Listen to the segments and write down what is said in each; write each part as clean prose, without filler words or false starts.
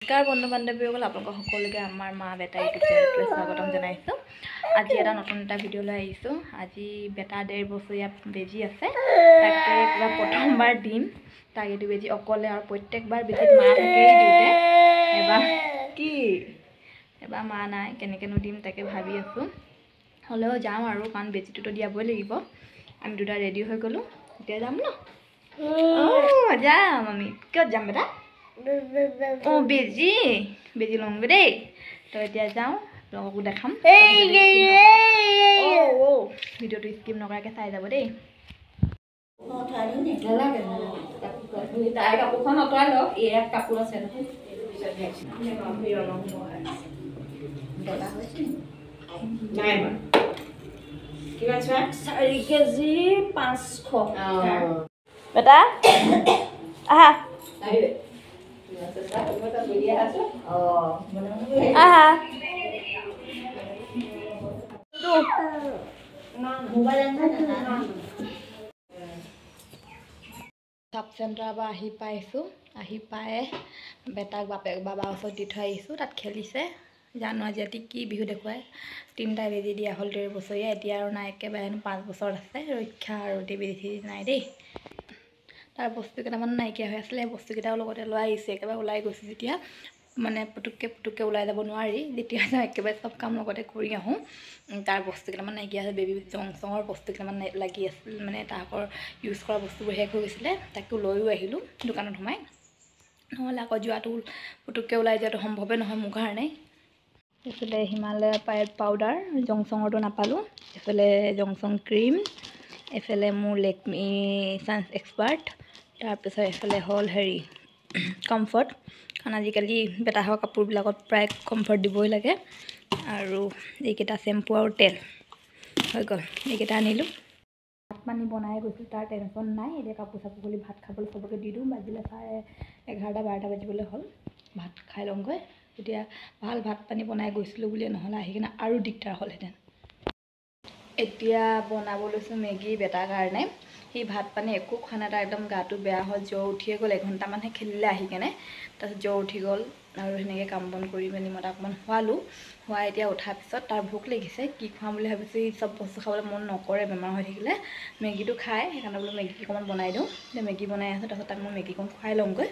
নমস্কাৰ বন্ধু বান্ধৱীসকল, আপোনালোক সকলোকে আমাৰ মা বেটা ইউটিউব চেনেললৈ স্বাগতম জনাইছোঁ। আজি এটা নতুন এটা ভিডিঅ' লৈ আহিছোঁ। আজি বেটা 1.5 বছৰীয়া বেজী আছে, তাকে কিবা প্ৰথমবাৰ দিম। তাক এইটো বেজী অকলে আৰু প্ৰত্যেকবাৰ বেজীত মা থাকেই দিওঁতে, এবাৰ মা নাই, কেনেকৈনো দিম তাকে ভাবি আছোঁ। হ'লেও যাওঁ আৰু, কাৰণ বেজীটোতো দিয়াবই লাগিব। আমি দুটা ৰেডি হৈ গ'লোঁ, এতিয়া যাম ন। যাম আমি। কিয় যাম বেটা? বেজি লওঁগৈ দেই। তো এতিয়া যাওঁ, আপোনালোককো দেখাম। ভিডিঅ'টো স্কিপ নকৰাকৈ চাই যাব দেই। তাই কাপোৰখন আঁতৰাই লওক, ইয়াত কাপোৰ আছে কিমান 4 কেজি 500। বেটা আহা, চাব চেণ্টাৰৰ পৰা আহি পাইছোঁ। আহি পাই বেটাক বাবাৰ ওচৰত দি থৈ আহিছোঁ, তাত খেলিছে। জানো আজি ৰাতি কি বিহু দেখুৱাই। 3টা বেজী দিয়া হ'ল 1.5 বছৰীয়া, এতিয়া আৰু নাই, একেবাৰে 5 বছৰত আছে। ৰক্ষা আৰু বেজী নাই দেই। তাৰ বস্তু কেইটামান নাইকিয়া হৈ আছিলে, সেই বস্তুকেইটাও লগতে লৈ আহিছোঁ। একেবাৰে ওলাই গৈছোঁ যেতিয়া, মানে পুটুককৈ ওলাই যাব নোৱাৰি। যেতিয়া যাওঁ একেবাৰে চব কাম লগতে কৰি আহোঁ। তাৰ বস্তু কেইটামান নাইকিয়া আছে, বেবী জংচঙৰ বস্তু কেইটামান লাগি আছিল, মানে তাহাঁতৰ ইউজ কৰা বস্তুবোৰ শেষ হৈ গৈছিলে। তাকো লৈও আহিলোঁ দোকানত সোমাই, নহ'লে আকৌ যোৱাটো পুটুককৈ ওলাই যোৱাটো সম্ভৱেই নহয় মোৰ কাৰণে। এইফালে হিমালয়া পাউডাৰ, জংচঙৰটো নাপালোঁ। এইফালে জংচং ক্ৰীম, এইফালে মোৰ লেকমি চান্স এক্সপাৰ্ট, তাৰপিছত এইফালে হ'ল কমফৰ্ট, কাৰণ আজিকালি বেটাহঁতৰ কাপোৰবিলাকত প্ৰায় কমফৰ্ট দিবই লাগে। আৰু এইকেইটা চেম্পু আৰু তেল হৈ গ'ল, এইকেইটা আনিলোঁ। ভাত পানী বনাই গৈছোঁ, তাৰ টেনশ্যন নাই। এতিয়া কাপোৰ চাপোৰ খুলি ভাত খাবলৈ চবকে দি দিওঁ। বাজিলে 11:30 বাজিবলৈ হ'ল। ভাত খাই লওঁগৈ। এতিয়া ভাল ভাত পানী বনাই গৈছিলোঁ বুলিয়ে, নহ'লে আহি কিনে আৰু দিগদাৰ হ'লহেঁতেন। এতিয়া বনাব লৈছোঁ মেগী বেটাৰ কাৰণে। সি ভাত পানী একো খোৱা নাই, তাৰ একদম গাটো বেয়া হ'ল, জ্বৰ উঠিয়ে গ'ল। 1 ঘণ্টামানহে খেলিলে আহি কেনে, তাৰপিছত জ্বৰ উঠি গ'ল। আৰু সেনেকৈ কাম বন কৰি মেলি মই তাক অকণমান খোৱালোঁ। খোৱাই এতিয়া উঠাৰ পিছত তাৰ ভোক লাগিছে, কি খুৱাম বুলি ভাবিছোঁ। সি চব বস্তু খাবলৈ মন নকৰে বেমাৰ হৈ থাকিলে। মেগীটো খায়, সেইকাৰণে বোলো মেগী অকণমান বনাই দিওঁ। এতিয়া মেগী বনাই আছোঁ, তাৰপিছত তাক মই মেগীকণ খুৱাই লওঁগৈ।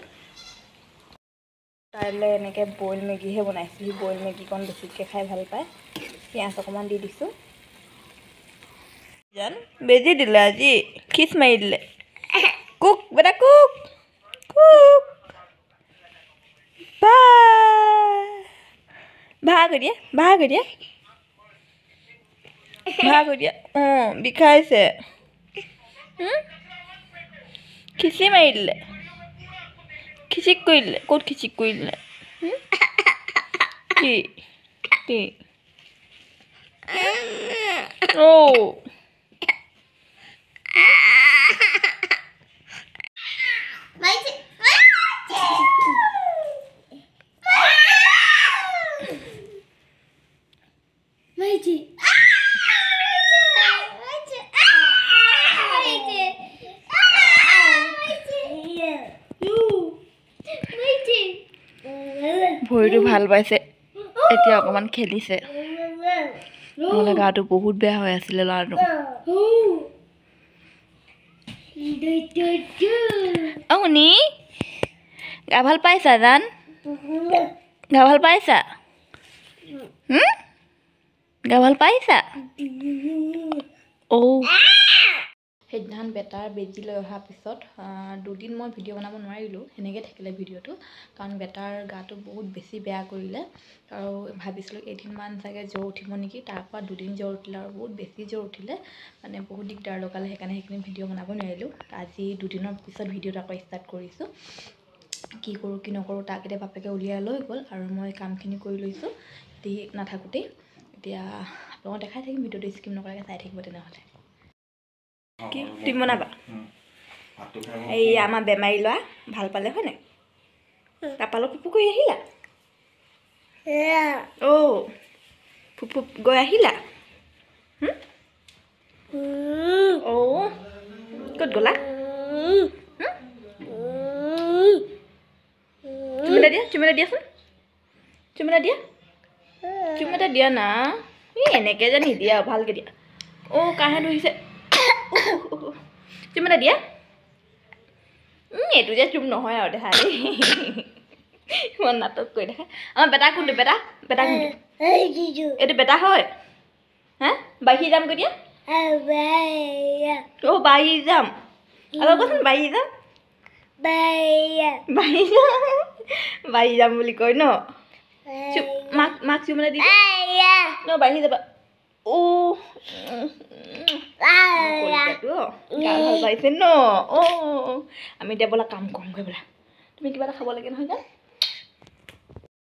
তাইলৈ এনেকৈ বইল মেগীহে বনাইছোঁ। সি বইল মেগীকণ বেছিকৈ খাই ভাল পায়। পিঁয়াজ অকণমান দি দিছোঁ। বেজি দিলে আজি, খিচ মাৰি দিলে। কুক বেটা কুক, ভাগ হৈ দিয়া। বিষাইছে। খিচি মাৰি দিলে, খিচিক কৰি দিলে। ক'ত খিচিক কৰি দিলে? কি ভৰিটো ভাল পাইছে, এতিয়া অকণমান খেলিছে। নহ'লে গাটো বহুত বেয়া হৈ আছিলে ল'ৰাটো। শুনি গা ভাল পাইছা? জান গা ভাল পাইছা? গা ভাল পাইছা? সেইদিনাখন বেটাৰ বেজী লৈ অহাৰ পিছত 2 দিন মই ভিডিঅ' বনাব নোৱাৰিলোঁ। সেনেকৈ থাকিলে ভিডিঅ'টো, কাৰণ বেটাৰ গাটো বহুত বেছি বেয়া কৰিলে। আৰু ভাবিছিলোঁ এদিনমান চাগে জ্বৰ উঠিব নেকি, তাৰপৰা 2 দিন জ্বৰ উঠিলে, আৰু বহুত বেছি জ্বৰ উঠিলে, মানে বহুত দিগদাৰ লগালে। সেইকাৰণে সেইখিনি ভিডিঅ' বনাব নোৱাৰিলোঁ। আজি 2 দিনৰ পিছত ভিডিঅ'টো আকৌ ষ্টাৰ্ট কৰিছোঁ। কি কৰোঁ কি নকৰোঁ তাক এতিয়া বাপেকে উলিয়াই লৈ গ'ল, আৰু মই কামখিনি কৰি লৈছোঁ সি নাথাকোঁতেই। এতিয়া আপোনালোকক দেখাই থাকিম, ভিডিঅ'টো স্কিপ নকৰাকৈ চাই থাকিব তেনেহ'লে। কি তুমি বনাবা? এই আমাৰ বেমাৰী ল'ৰা ভাল পালে হয় নাই? তাপালত ফুপু কৰি আহিলা? ফুপু গৈ আহিলা? ক'ত গ'লা? চুমিলে দিয়াচোন। চুম এটা দিয়া চুম এটা দিয়া না এই এনেকৈ যে নিদিয়া ভালকৈ দিয়া কাহে ধৰিছে চুম এটা দিয়া এইটো যে চুম নহয় আৰু দেখা দেই ইমান নাটক কৰি দেখা আমাৰ বেটা কোনটো বেটা কোনটো এইটো বেটা হয় হা বাঢ়ি যাম কৈ দিয়া বাঢ়ি যাম আকৌ কচোন বাঢ়ি যাম বাঢ়ি যাম বুলি কয় ন মাক চুম এটা দি বাঢ়ি যাবা গাল ভাল পাইছে ন আমি এতিয়া বোলা কাম কৰোঁগৈ বোলা তুমি কিবা এটা খাব লাগে নহয় যা